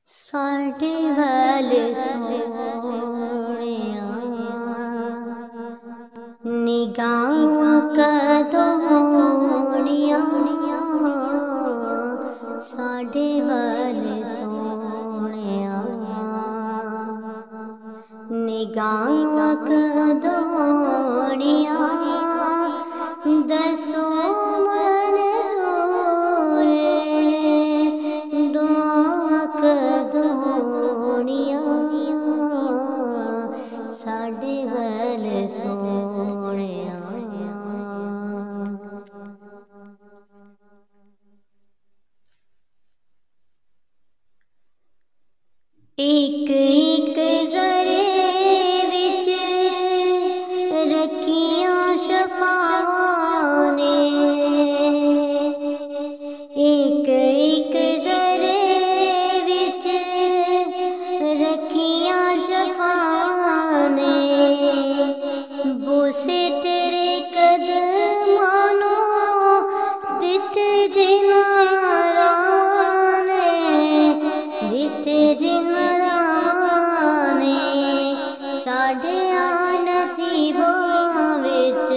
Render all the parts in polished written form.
साढ़े वाल सोहणिया निगाहां कदोणिया साढ़े वाल सोहणिया निगाहां कदोणिया दसो साढ़े वाल सोहणिया एक एक जरे विच रखियां शफावां ने एक एक जरे विच रखियां शफावां ने बोसे तेरे कदमां नूं दिते जिनारा ने दिते जिनारा ने साढ़े नसीबां विच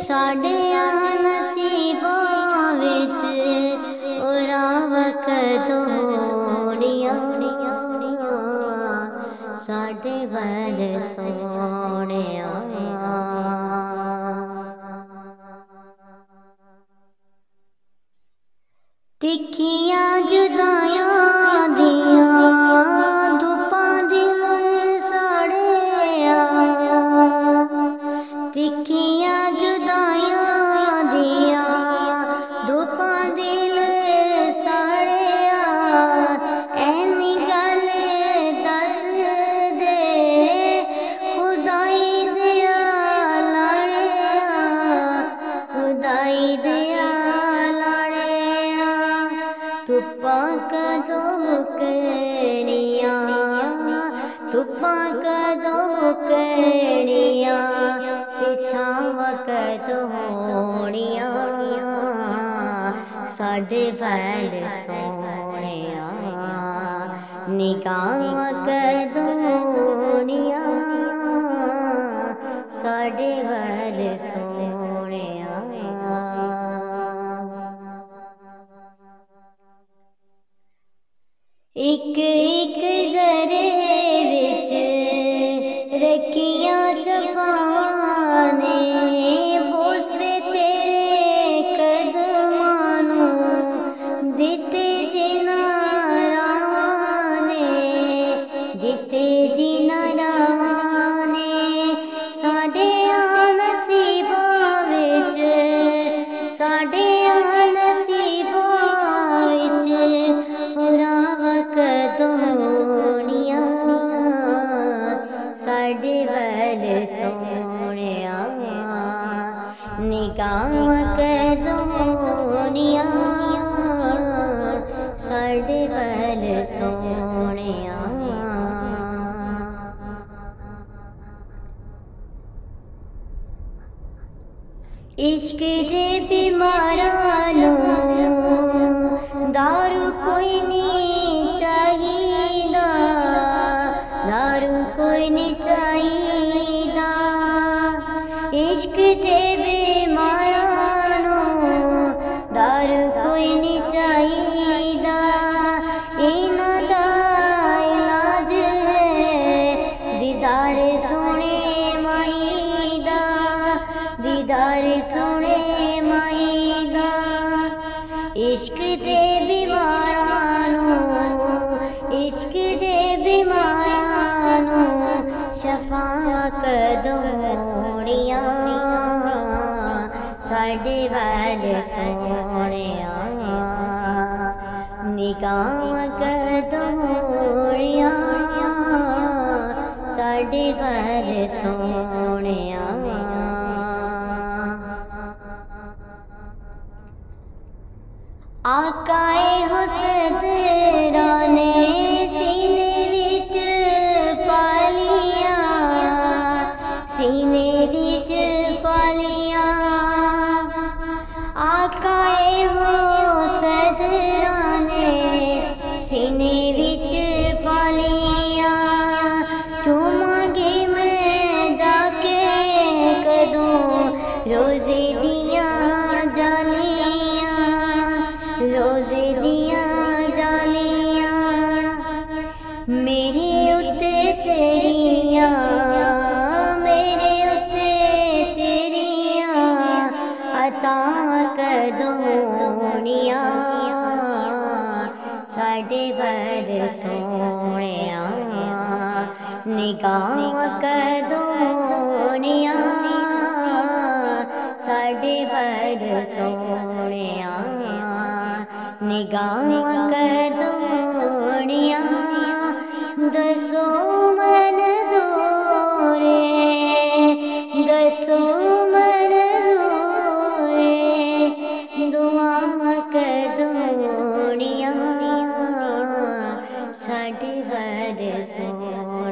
साढ़े नसीबां विच राव कदोणिया साढ़े वाल सोहणिया तिखियां जुदाइयां दियां धुप्पां दिल साड़िया तिखियां जुदाइयां दियां धुप्पां दिल साड़िया ऐनी गल दस दे खुदाई दिया लाड़िया खुदाई दिया लाड़िया धुप्पां कदों मुकणिया धुप्पां कदों मुकणिया ते छावां कदों होणिया साढ़े वाल सोहणिया निगाहां कदोणिया साढ़े वाल सोहणिया एक एक जरे विच रखियां शफावां ने बोसे तेरे कदमां नूं दिते जिनारा ने दिते जिनारा ने साढ़े नसीबां विच साढ़े नसीबां विच राव कदोणिया साढ़े वाल सोहणिया निगाहां कदोणिया साढ़े वाल सोहणिया इश्क दे बीमारां नूं दारू कोई नहीं चाहिदा दारू कोई नहीं चाहिदा इश्क दे बीमारां नूं दारू कोई नहीं चाहिदा इन्हां दा इलाज दीदार सोहणे माई दा दीदार सोहणे माई दा इश्क दे बीमारां नूं इश्क दे बीमारां नूं शफावां कदोणिया साढ़े वाल सोहणिया निगाहां कदोणिया साढ़े वाल सोहणिया आकाए हुसैरा ने सीने विच पालिया सीने विच पालिया आकाए हुसैरा ने सीने विच पालियां चूमांगी मैं जाके कदों रोज़े दियां जालियां रोज़े दियां जालियां मेरे उत्ते तेरियां मेरे उत्ते तेरियां अता कदोनियां साडे वर सोहणिया निगाह कदोनिया साडे वर सोहणिया निगाह कदोनिया दसो मंज़ूरे दसो मंज़ूरे दुआ कदोनिया साडे वर सोहणिया।